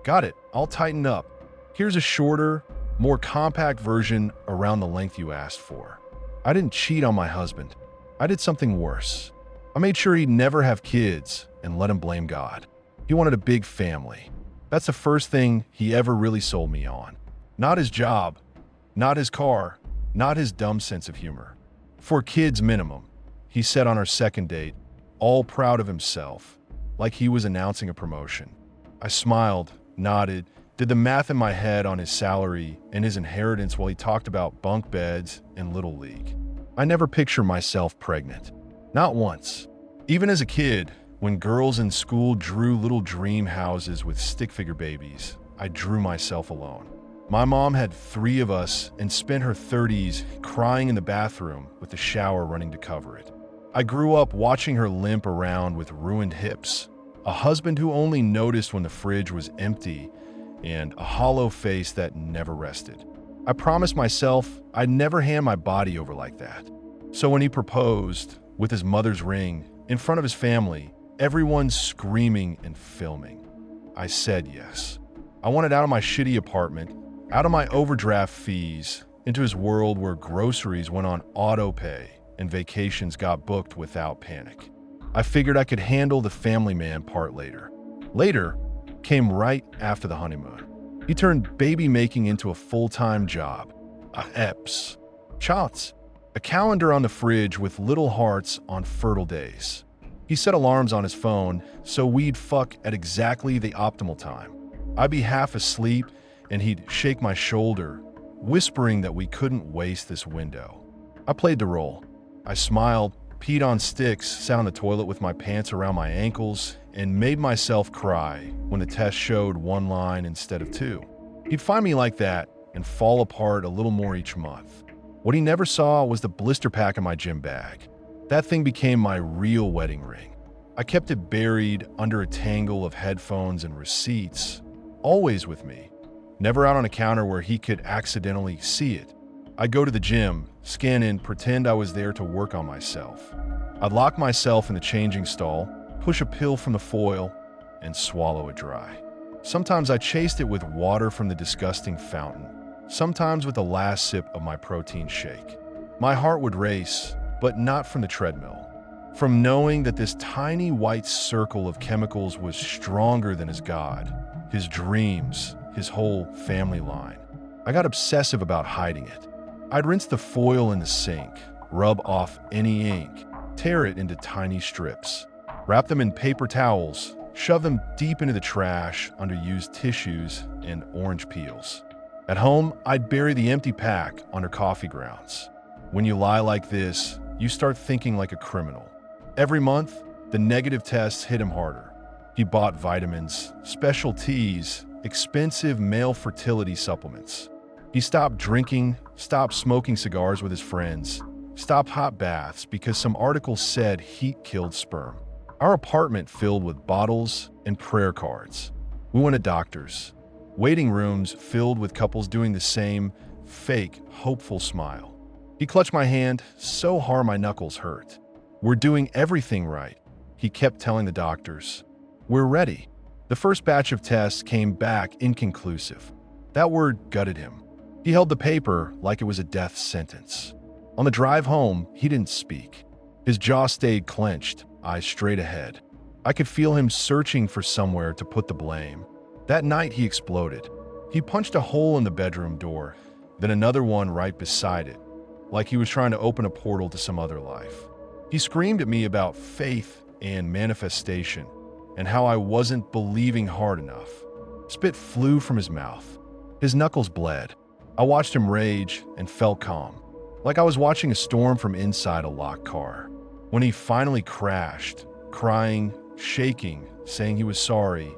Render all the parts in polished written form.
Got it. I'll tighten up. Here's a shorter, more compact version around the length you asked for. I didn't cheat on my husband. I did something worse. I made sure he'd never have kids and let him blame God. He wanted a big family. That's the first thing he ever really sold me on. Not his job, not his car, not his dumb sense of humor. 4 kids minimum, he said on our second date, all proud of himself, like he was announcing a promotion. I smiled, nodded, did the math in my head on his salary and his inheritance while he talked about bunk beds and Little League. I never pictured myself pregnant. Not once. Even as a kid, when girls in school drew little dream houses with stick figure babies, I drew myself alone. My mom had 3 of us and spent her 30s crying in the bathroom with the shower running to cover it. I grew up watching her limp around with ruined hips, a husband who only noticed when the fridge was empty, and a hollow face that never rested. I promised myself I'd never hand my body over like that. So when he proposed, with his mother's ring, in front of his family, everyone screaming and filming, I said yes. I wanted out of my shitty apartment, out of my overdraft fees, into his world where groceries went on auto pay and vacations got booked without panic. I figured I could handle the family man part later. Later came right after the honeymoon. He turned baby making into a full-time job. A EPS. Shots. A calendar on the fridge with little hearts on fertile days. He set alarms on his phone so we'd fuck at exactly the optimal time. I'd be half asleep and he'd shake my shoulder, whispering that we couldn't waste this window. I played the role. I smiled, peed on sticks, sat on the toilet with my pants around my ankles, and made myself cry when the test showed 1 line instead of 2. He'd find me like that and fall apart a little more each month. What he never saw was the blister pack in my gym bag. That thing became my real wedding ring. I kept it buried under a tangle of headphones and receipts, always with me, never out on a counter where he could accidentally see it. I'd go to the gym, scan in, pretend I was there to work on myself. I'd lock myself in the changing stall, push a pill from the foil, and swallow it dry. Sometimes I chased it with water from the disgusting fountain, sometimes with the last sip of my protein shake. My heart would race, but not from the treadmill. From knowing that this tiny white circle of chemicals was stronger than his God, his dreams, his whole family line. I got obsessive about hiding it. I'd rinse the foil in the sink, rub off any ink, tear it into tiny strips, wrap them in paper towels, shove them deep into the trash under used tissues and orange peels. At home, I'd bury the empty pack under coffee grounds. When you lie like this, you start thinking like a criminal. Every month, the negative tests hit him harder. He bought vitamins, special teas, expensive male fertility supplements. He stopped drinking, stopped smoking cigars with his friends, stopped hot baths because some articles said heat killed sperm. Our apartment filled with bottles and prayer cards. We went to doctors. Waiting rooms filled with couples doing the same fake, hopeful smile. He clutched my hand so hard my knuckles hurt. We're doing everything right, he kept telling the doctors. We're ready. The first batch of tests came back inconclusive. That word gutted him. He held the paper like it was a death sentence. On the drive home, he didn't speak. His jaw stayed clenched, eyes straight ahead. I could feel him searching for somewhere to put the blame. That night, he exploded. He punched a hole in the bedroom door, then another one right beside it, like he was trying to open a portal to some other life. He screamed at me about faith and manifestation, and how I wasn't believing hard enough. Spit flew from his mouth. His knuckles bled. I watched him rage and felt calm, like I was watching a storm from inside a locked car. When he finally crashed, crying, shaking, saying he was sorry,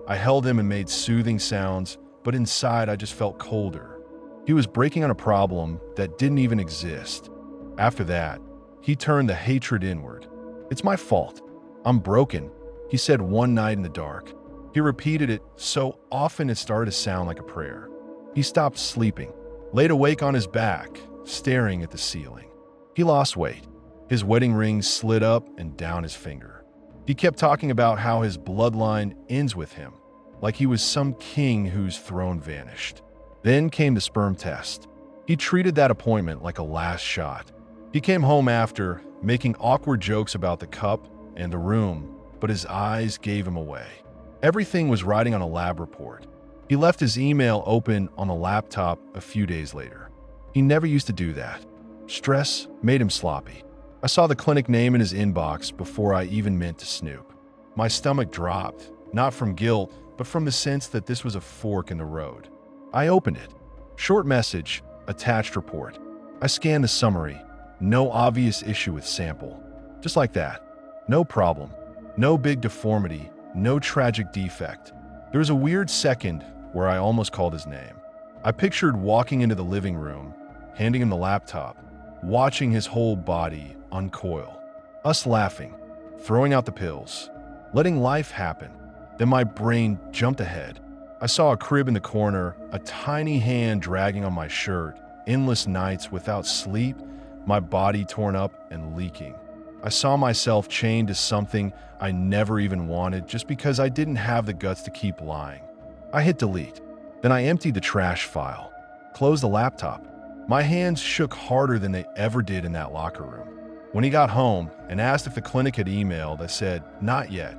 I held him and made soothing sounds, but inside I just felt colder. He was breaking on a problem that didn't even exist. After that, he turned the hatred inward. It's my fault. I'm broken, he said one night in the dark. He repeated it so often it started to sound like a prayer. He stopped sleeping, laid awake on his back, staring at the ceiling. He lost weight. His wedding ring slid up and down his finger. He kept talking about how his bloodline ends with him, like he was some king whose throne vanished. Then came the sperm test. He treated that appointment like a last shot. He came home after, making awkward jokes about the cup and the room, but his eyes gave him away. Everything was writing on a lab report. He left his email open on the laptop a few days later. He never used to do that. Stress made him sloppy. I saw the clinic name in his inbox before I even meant to snoop. My stomach dropped, not from guilt, but from the sense that this was a fork in the road. I opened it. Short message, attached report. I scanned the summary. No obvious issue with sample. Just like that. No problem. No big deformity. No tragic defect. There was a weird second where I almost called his name. I pictured walking into the living room, handing him the laptop, watching his whole body uncoil. Us laughing, throwing out the pills, letting life happen. Then my brain jumped ahead. I saw a crib in the corner, a tiny hand dragging on my shirt, endless nights without sleep, my body torn up and leaking. I saw myself chained to something I never even wanted just because I didn't have the guts to keep lying. I hit delete. Then I emptied the trash file, closed the laptop. My hands shook harder than they ever did in that locker room. When he got home and asked if the clinic had emailed, I said, "Not yet."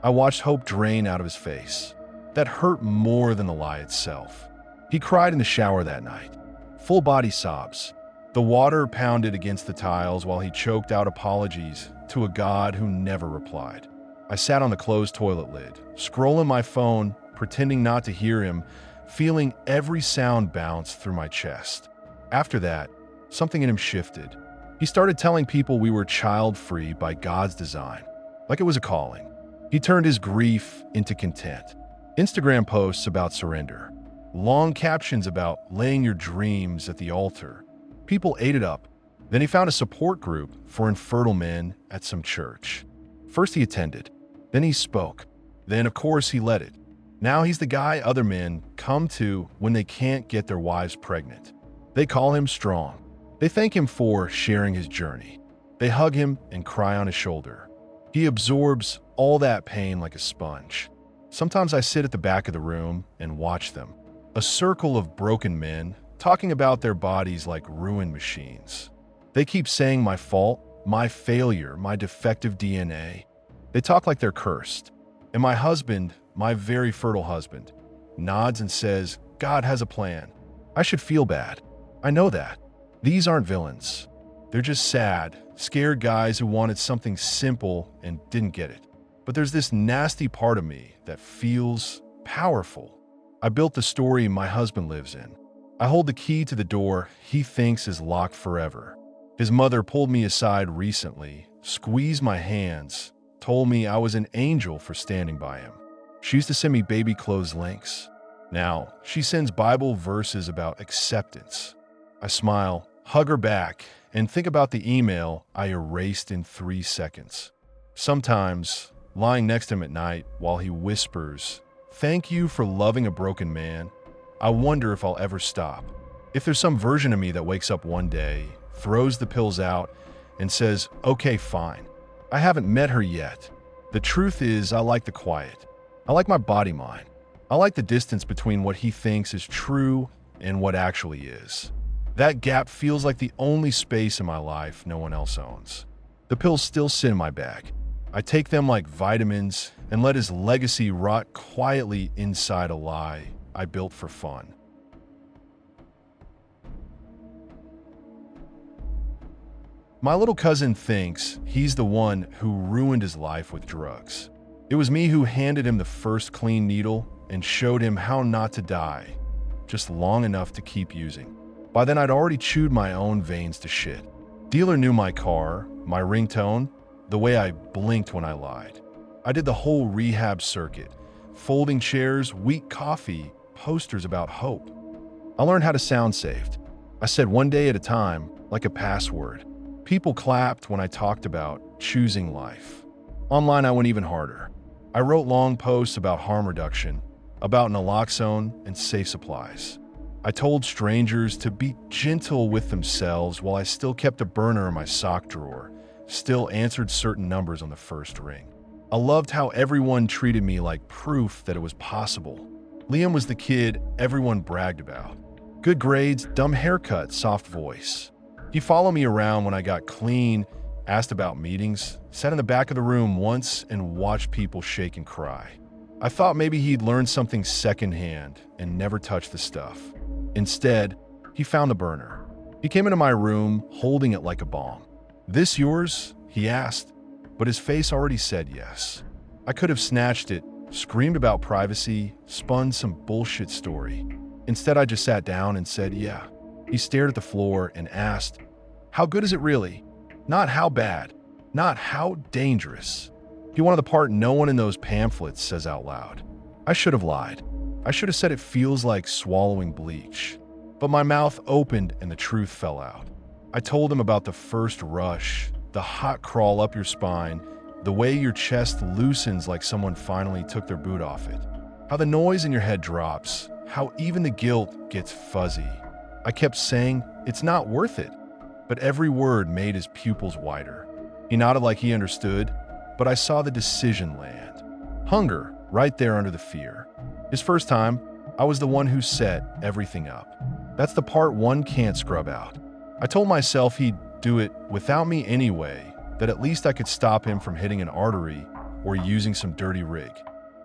I watched hope drain out of his face. That hurt more than the lie itself. He cried in the shower that night. Full body sobs. The water pounded against the tiles while he choked out apologies to a God who never replied. I sat on the closed toilet lid, scrolling my phone, pretending not to hear him, feeling every sound bounce through my chest. After that, something in him shifted. He started telling people we were child-free by God's design, like it was a calling. He turned his grief into content. Instagram posts about surrender. Long captions about laying your dreams at the altar. People ate it up. Then he found a support group for infertile men at some church. First he attended. Then he spoke. Then, of course, he led it. Now he's the guy other men come to when they can't get their wives pregnant. They call him strong. They thank him for sharing his journey. They hug him and cry on his shoulder. He absorbs all that pain like a sponge. Sometimes I sit at the back of the room and watch them. A circle of broken men talking about their bodies like ruined machines. They keep saying my fault, my failure, my defective DNA. They talk like they're cursed. And my husband, my very fertile husband, nods and says, God has a plan. I should feel bad. I know that. These aren't villains. They're just sad, scared guys who wanted something simple and didn't get it. But there's this nasty part of me that feels powerful. I built the story my husband lives in. I hold the key to the door he thinks is locked forever. His mother pulled me aside recently, squeezed my hands, told me I was an angel for standing by him. She used to send me baby clothes links. Now, she sends Bible verses about acceptance. I smile, hug her back, and think about the email I erased in 3 seconds. Sometimes, lying next to him at night while he whispers, "Thank you for loving a broken man," I wonder if I'll ever stop. If there's some version of me that wakes up one day, throws the pills out, and says, "Okay, fine." I haven't met her yet. The truth is, I like the quiet. I like my body mind. I like the distance between what he thinks is true and what actually is. That gap feels like the only space in my life no one else owns. The pills still sit in my bag. I take them like vitamins and let his legacy rot quietly inside a lie I built for fun. My little cousin thinks he's the one who ruined his life with drugs. It was me who handed him the first clean needle and showed him how not to die, just long enough to keep using. By then, I'd already chewed my own veins to shit. Dealer knew my car, my ringtone, the way I blinked when I lied. I did the whole rehab circuit, folding chairs, weak coffee, posters about hope. I learned how to sound saved. I said one day at a time, like a password. People clapped when I talked about choosing life. Online, I went even harder. I wrote long posts about harm reduction, about naloxone and safe supplies. I told strangers to be gentle with themselves while I still kept a burner in my sock drawer, still answered certain numbers on the first ring. I loved how everyone treated me like proof that it was possible. Liam was the kid everyone bragged about. Good grades, dumb haircut, soft voice. He followed me around when I got clean, asked about meetings, sat in the back of the room once and watched people shake and cry. I thought maybe he'd learned something secondhand and never touched the stuff. Instead, he found the burner. He came into my room holding it like a bomb. "This yours?" he asked, but his face already said yes. I could have snatched it, screamed about privacy, spun some bullshit story. Instead, I just sat down and said, "Yeah." He stared at the floor and asked, "How good is it really? Not how bad, not how dangerous." He wanted the part no one in those pamphlets says out loud. I should have lied. I should have said it feels like swallowing bleach. But my mouth opened and the truth fell out. I told him about the first rush, the hot crawl up your spine, the way your chest loosens like someone finally took their boot off it, how the noise in your head drops, how even the guilt gets fuzzy. I kept saying, "It's not worth it," but every word made his pupils wider. He nodded like he understood, but I saw the decision land. Hunger, right there under the fear. His first time, I was the one who set everything up. That's the part one can't scrub out. I told myself he'd do it without me anyway, that at least I could stop him from hitting an artery or using some dirty rig.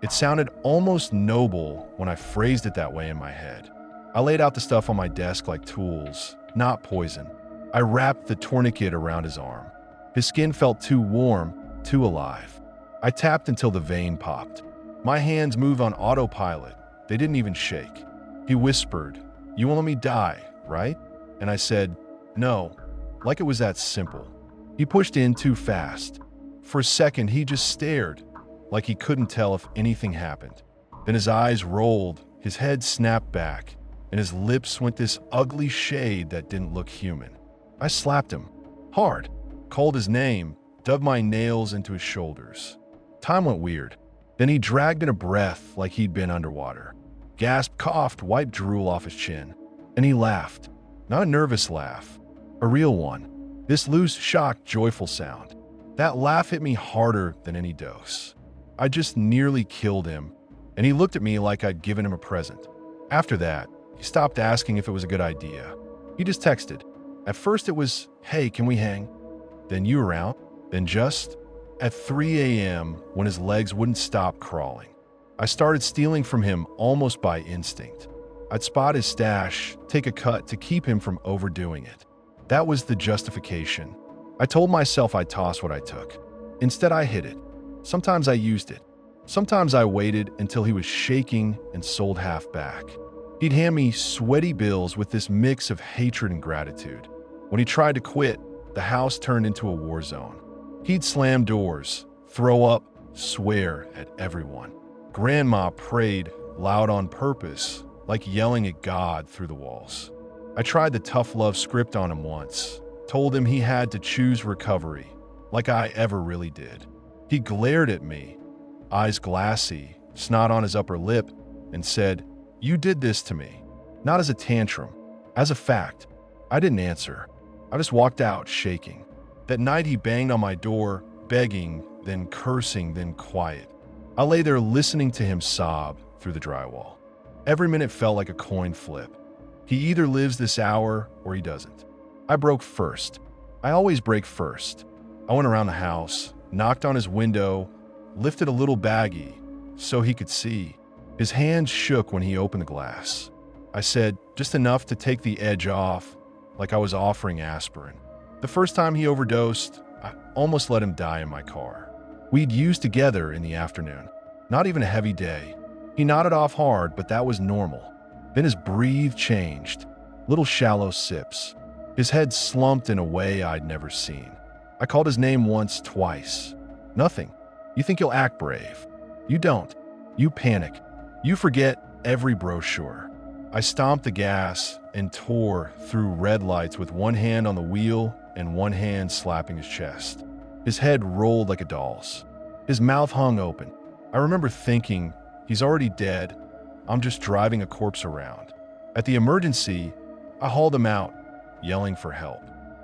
It sounded almost noble when I phrased it that way in my head. I laid out the stuff on my desk like tools, not poison. I wrapped the tourniquet around his arm. His skin felt too warm, too alive. I tapped until the vein popped. My hands moved on autopilot. They didn't even shake. He whispered, "You won't let me die, right?" And I said, "No," like it was that simple. He pushed in too fast. For a second, he just stared, like he couldn't tell if anything happened. Then his eyes rolled, his head snapped back, and his lips went this ugly shade that didn't look human. I slapped him, hard, called his name, dug my nails into his shoulders. Time went weird. Then he dragged in a breath like he'd been underwater. Gasped, coughed, wiped drool off his chin. And he laughed. Not a nervous laugh, a real one. This loose, shocked, joyful sound. That laugh hit me harder than any dose. I just nearly killed him, and he looked at me like I'd given him a present. After that, he stopped asking if it was a good idea. He just texted. At first it was, "Hey, can we hang?" Then, "You around?" Then just at 3 a.m. when his legs wouldn't stop crawling. I started stealing from him almost by instinct. I'd spot his stash, take a cut to keep him from overdoing it. That was the justification. I told myself I'd toss what I took. Instead, I hid it. Sometimes I used it. Sometimes I waited until he was shaking and sold half back. He'd hand me sweaty bills with this mix of hatred and gratitude. When he tried to quit, the house turned into a war zone. He'd slam doors, throw up, swear at everyone. Grandma prayed loud on purpose, like yelling at God through the walls. I tried the tough love script on him once, told him he had to choose recovery, like I ever really did. He glared at me, eyes glassy, snot on his upper lip, and said, "You did this to me." Not as a tantrum, as a fact. I didn't answer. I just walked out, shaking. That night he banged on my door, begging, then cursing, then quiet. I lay there listening to him sob through the drywall. Every minute felt like a coin flip. He either lives this hour or he doesn't. I broke first. I always break first. I went around the house, knocked on his window, lifted a little baggie so he could see. His hands shook when he opened the glass. I said, just enough to take the edge off, like I was offering aspirin. The first time he overdosed, I almost let him die in my car. We'd used together in the afternoon. Not even a heavy day. He nodded off hard, but that was normal. Then his breathe changed. Little shallow sips. His head slumped in a way I'd never seen. I called his name once, twice. Nothing. You think you'll act brave. You don't. You panic. You forget every brochure. I stomped the gas and tore through red lights with one hand on the wheel and one hand slapping his chest. His head rolled like a doll's. His mouth hung open. I remember thinking, he's already dead. I'm just driving a corpse around. At the emergency, I hauled him out, yelling for help.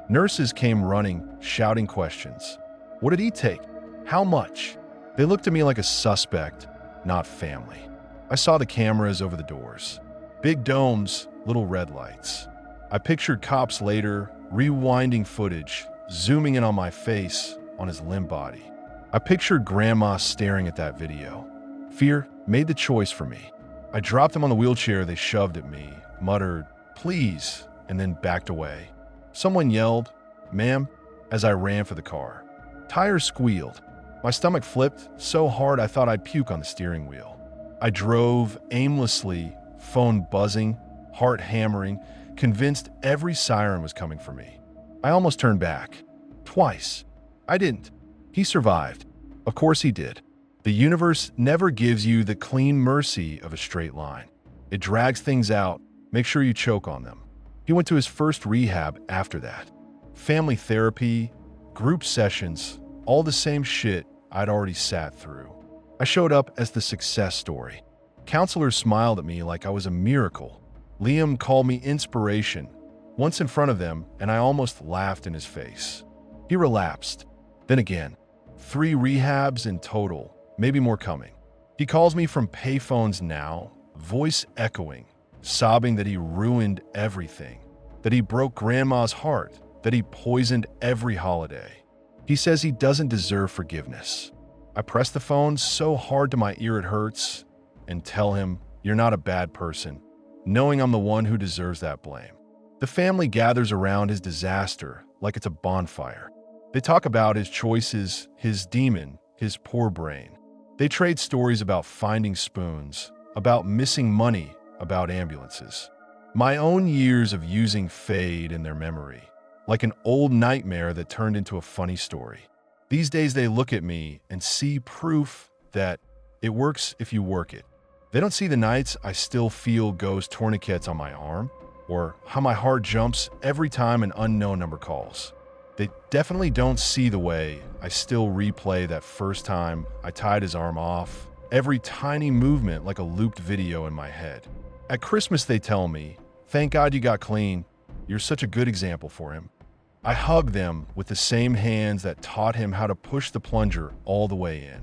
Nurses came running, shouting questions. What did he take? How much? They looked at me like a suspect, not family. I saw the cameras over the doors. Big domes, little red lights. I pictured cops later, rewinding footage, zooming in on my face, on his limp body. I pictured Grandma staring at that video. Fear made the choice for me. I dropped him on the wheelchair they shoved at me, muttered, "Please," and then backed away. Someone yelled, "Ma'am," as I ran for the car. Tires squealed. My stomach flipped so hard I thought I'd puke on the steering wheel. I drove aimlessly, phone buzzing, heart hammering, convinced every siren was coming for me. I almost turned back. Twice. I didn't. He survived. Of course he did. The universe never gives you the clean mercy of a straight line. It drags things out. Make sure you choke on them. He went to his first rehab after that. Family therapy, group sessions, all the same shit I'd already sat through. I showed up as the success story. Counselors smiled at me like I was a miracle. Liam called me inspiration, once in front of them, and I almost laughed in his face. He relapsed. Then again. 3 rehabs in total, maybe more coming. He calls me from payphones now, voice echoing, sobbing that he ruined everything, that he broke Grandma's heart, that he poisoned every holiday. He says he doesn't deserve forgiveness. I press the phone so hard to my ear it hurts and tell him, "You're not a bad person," knowing I'm the one who deserves that blame. The family gathers around his disaster like it's a bonfire. They talk about his choices, his demon, his poor brain. They trade stories about finding spoons, about missing money, about ambulances. My own years of using fade in their memory, like an old nightmare that turned into a funny story. These days they look at me and see proof that it works if you work it. They don't see the nights I still feel ghost tourniquets on my arm, or how my heart jumps every time an unknown number calls. They definitely don't see the way I still replay that first time I tied his arm off, every tiny movement like a looped video in my head. At Christmas they tell me, "Thank God you got clean. You're such a good example for him." I hug them with the same hands that taught him how to push the plunger all the way in.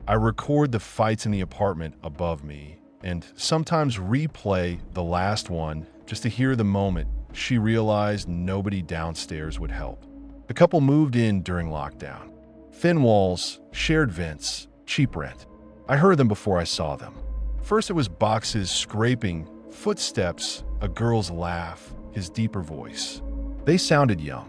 I record the fights in the apartment above me and sometimes replay the last one just to hear the moment she realized nobody downstairs would help. The couple moved in during lockdown. Thin walls, shared vents, cheap rent. I heard them before I saw them. First it was boxes scraping, footsteps, a girl's laugh, his deeper voice. They sounded young,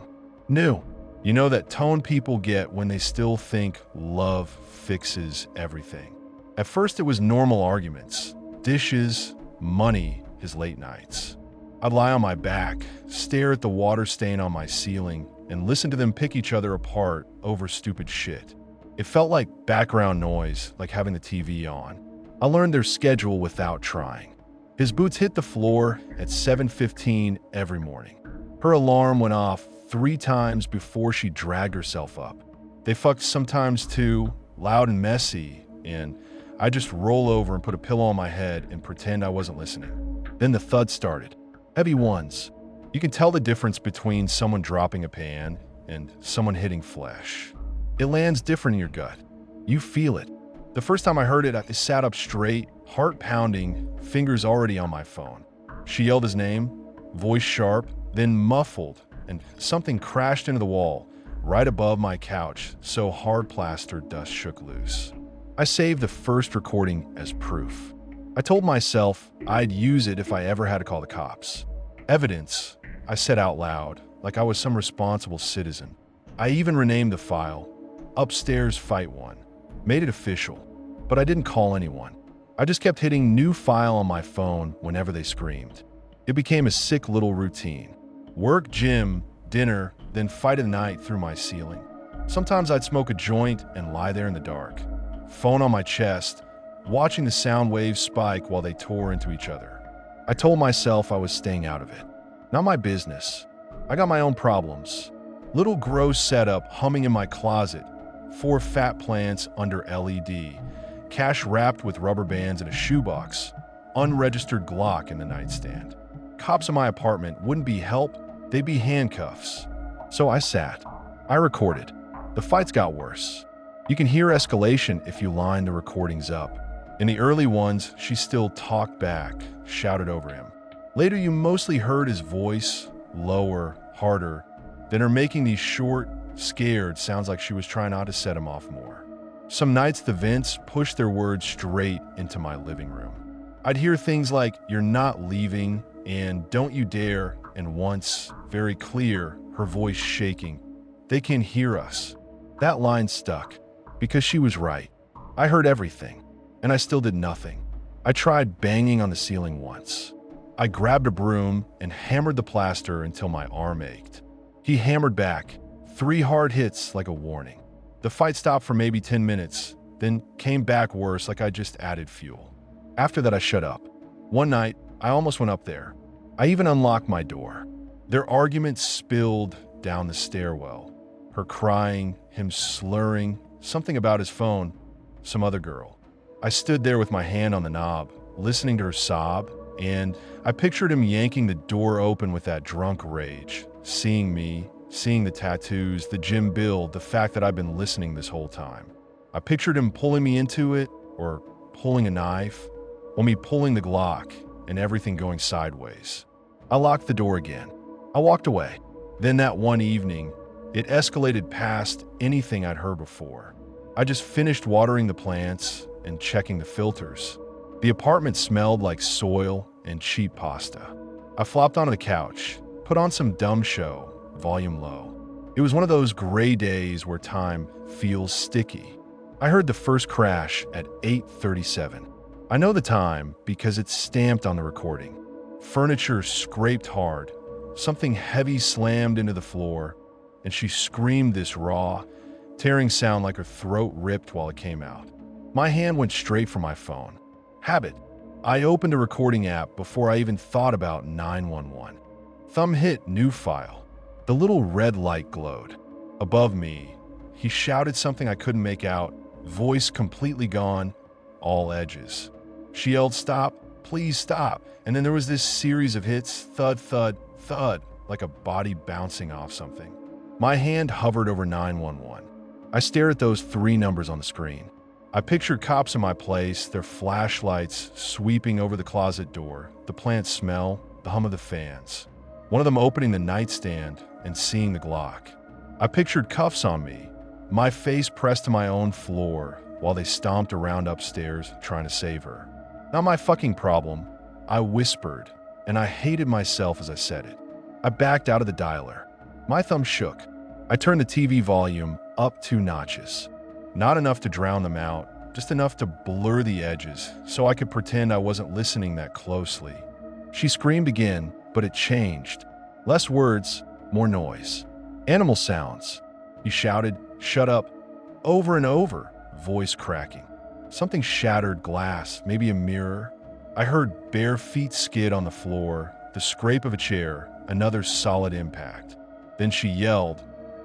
new. You know that tone people get when they still think love fixes everything. At first it was normal arguments, dishes, money, his late nights. I'd lie on my back, stare at the water stain on my ceiling, and listen to them pick each other apart over stupid shit. It felt like background noise, like having the TV on. I learned their schedule without trying. His boots hit the floor at 7:15 every morning. Her alarm went off 3 times before she dragged herself up. They fucked sometimes too, loud and messy, and I just roll over and put a pillow on my head and pretend I wasn't listening. Then the thud started. Heavy ones. You can tell the difference between someone dropping a pan and someone hitting flesh. It lands different in your gut. You feel it. The first time I heard it, I sat up straight, heart pounding, fingers already on my phone. She yelled his name, voice sharp, then muffled, and something crashed into the wall right above my couch, so hard plaster dust shook loose. I saved the first recording as proof. I told myself I'd use it if I ever had to call the cops. Evidence, I said out loud, like I was some responsible citizen. I even renamed the file, Upstairs Fight 1, made it official, but I didn't call anyone. I just kept hitting new file on my phone whenever they screamed. It became a sick little routine. Work, gym, dinner, then fight at night through my ceiling. Sometimes I'd smoke a joint and lie there in the dark, phone on my chest, watching the sound waves spike while they tore into each other. I told myself I was staying out of it. Not my business. I got my own problems. Little gross setup humming in my closet, 4 fat plants under LED, cash wrapped with rubber bands in a shoebox, unregistered Glock in the nightstand. Cops in my apartment wouldn't be help, they'd be handcuffs. So I sat. I recorded. The fights got worse. You can hear escalation if you line the recordings up. In the early ones, she still talked back, shouted over him. Later, you mostly heard his voice, lower, harder, than her making these short, scared sounds like she was trying not to set him off more. Some nights, the vents pushed their words straight into my living room. I'd hear things like, "You're not leaving," and "Don't you dare," and once, very clear, her voice shaking, "They can hear us." That line stuck, because she was right. I heard everything, and I still did nothing. I tried banging on the ceiling once. I grabbed a broom and hammered the plaster until my arm ached. He hammered back, 3 hard hits like a warning. The fight stopped for maybe 10 minutes, then came back worse like I just added fuel. After that, I shut up. One night, I almost went up there. I even unlocked my door. Their argument spilled down the stairwell. Her crying, him slurring, something about his phone, some other girl. I stood there with my hand on the knob, listening to her sob, and I pictured him yanking the door open with that drunk rage, seeing me, seeing the tattoos, the gym build, the fact that I've been listening this whole time. I pictured him pulling me into it, or pulling a knife, or me pulling the Glock, and everything going sideways. I locked the door again. I walked away. Then that one evening, it escalated past anything I'd heard before. I just finished watering the plants and checking the filters. The apartment smelled like soil and cheap pasta. I flopped onto the couch, put on some dumb show, volume low. It was one of those gray days where time feels sticky. I heard the first crash at 8:37. I know the time because it's stamped on the recording. Furniture scraped hard. Something heavy slammed into the floor, and she screamed this raw, tearing sound like her throat ripped while it came out. My hand went straight for my phone. Habit. I opened a recording app before I even thought about 911. Thumb hit new file. The little red light glowed. Above me, he shouted something I couldn't make out, voice completely gone, all edges. She yelled, "Stop, please stop." And then there was this series of hits, thud, thud, thud, like a body bouncing off something. My hand hovered over 911. I stared at those 3 numbers on the screen. I pictured cops in my place, their flashlights sweeping over the closet door, the plant smell, the hum of the fans. One of them opening the nightstand and seeing the Glock. I pictured cuffs on me, my face pressed to my own floor while they stomped around upstairs trying to save her. Not my fucking problem. I whispered, and I hated myself as I said it. I backed out of the dialer. My thumb shook. I turned the TV volume up 2 notches. Not enough to drown them out, just enough to blur the edges so I could pretend I wasn't listening that closely. She screamed again, but it changed. Less words, more noise. Animal sounds. He shouted, "Shut up," over and over, voice cracking. Something shattered glass, maybe a mirror. I heard bare feet skid on the floor, the scrape of a chair, another solid impact. Then she yelled,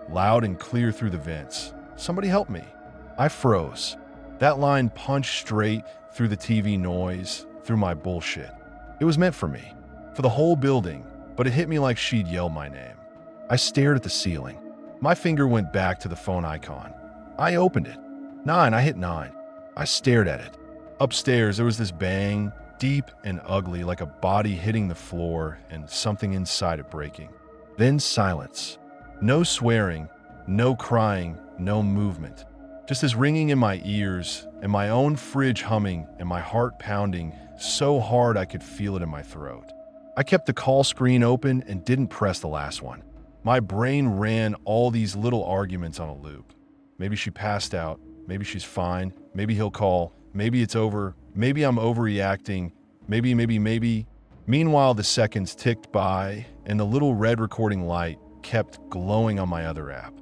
loud and clear through the vents, "Somebody help me." I froze. That line punched straight through the TV noise, through my bullshit. It was meant for me, for the whole building, but it hit me like she'd yelled my name. I stared at the ceiling. My finger went back to the phone icon. I opened it. 9, I hit 9. I stared at it. Upstairs, there was this bang, deep and ugly, like a body hitting the floor and something inside it breaking. Then silence. No swearing, no crying, no movement. Just this ringing in my ears and my own fridge humming and my heart pounding so hard I could feel it in my throat. I kept the call screen open and didn't press the last one. My brain ran all these little arguments on a loop. Maybe she passed out. Maybe she's fine. Maybe he'll call. Maybe it's over. Maybe I'm overreacting. Maybe. Meanwhile, the seconds ticked by and the little red recording light kept glowing on my other app.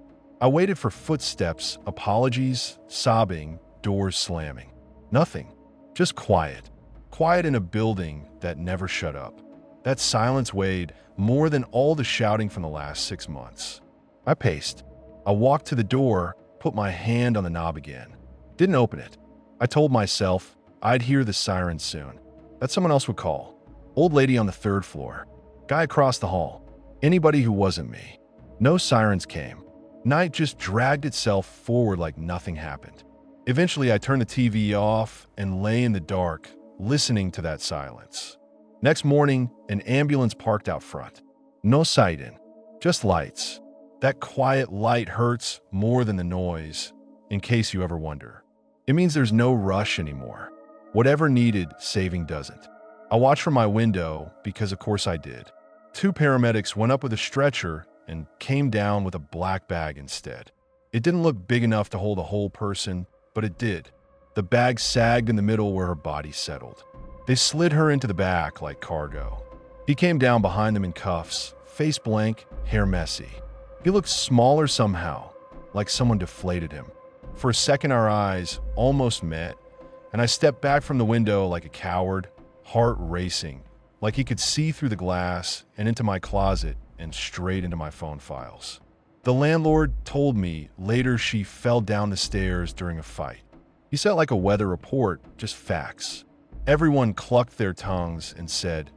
I waited for footsteps, apologies, sobbing, doors slamming. Nothing. Just quiet. Quiet in a building that never shut up. That silence weighed more than all the shouting from the last 6 months. I paced. I walked to the door, put my hand on the knob again. Didn't open it. I told myself I'd hear the siren soon, that someone else would call. Old lady on the 3rd floor. Guy across the hall. Anybody who wasn't me. No sirens came. Night just dragged itself forward like nothing happened. Eventually, I turned the TV off and lay in the dark, listening to that silence. Next morning, an ambulance parked out front. No siren, just lights. That quiet light hurts more than the noise, in case you ever wonder. It means there's no rush anymore. Whatever needed saving doesn't. I watched from my window because of course I did. 2 paramedics went up with a stretcher and came down with a black bag instead. It didn't look big enough to hold a whole person, but it did. The bag sagged in the middle where her body settled. They slid her into the back like cargo. He came down behind them in cuffs, face blank, hair messy. He looked smaller somehow, like someone deflated him. For a second our eyes almost met, and I stepped back from the window like a coward, heart racing, like he could see through the glass and into my closet and straight into my phone files. The landlord told me later she fell down the stairs during a fight. He said like a weather report, just facts. Everyone clucked their tongues and said,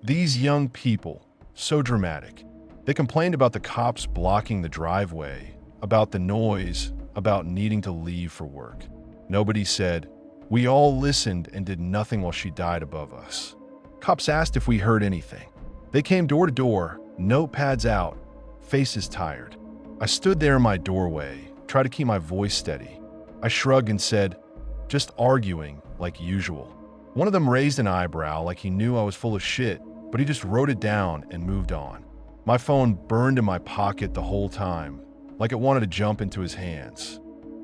"These young people, so dramatic." They complained about the cops blocking the driveway, about the noise, about needing to leave for work. Nobody said, "We all listened and did nothing while she died above us." Cops asked if we heard anything. They came door to door, notepads out, faces tired. I stood there in my doorway, tried to keep my voice steady. I shrugged and said, "Just arguing, like usual." One of them raised an eyebrow like he knew I was full of shit, but he just wrote it down and moved on. My phone burned in my pocket the whole time, like it wanted to jump into his hands.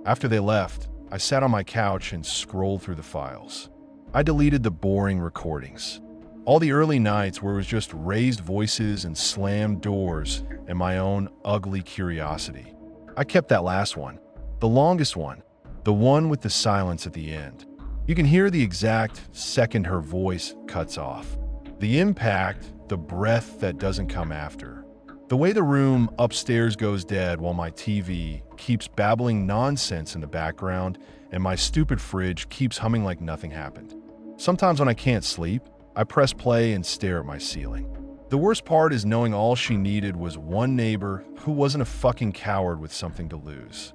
After they left, I sat on my couch and scrolled through the files. I deleted the boring recordings. All the early nights where it was just raised voices and slammed doors and my own ugly curiosity. I kept that last one, the longest one, the one with the silence at the end. You can hear the exact second her voice cuts off. The impact, the breath that doesn't come after. The way the room upstairs goes dead while my TV keeps babbling nonsense in the background and my stupid fridge keeps humming like nothing happened. Sometimes when I can't sleep, I press play and stare at my ceiling. The worst part is knowing all she needed was one neighbor who wasn't a fucking coward with something to lose.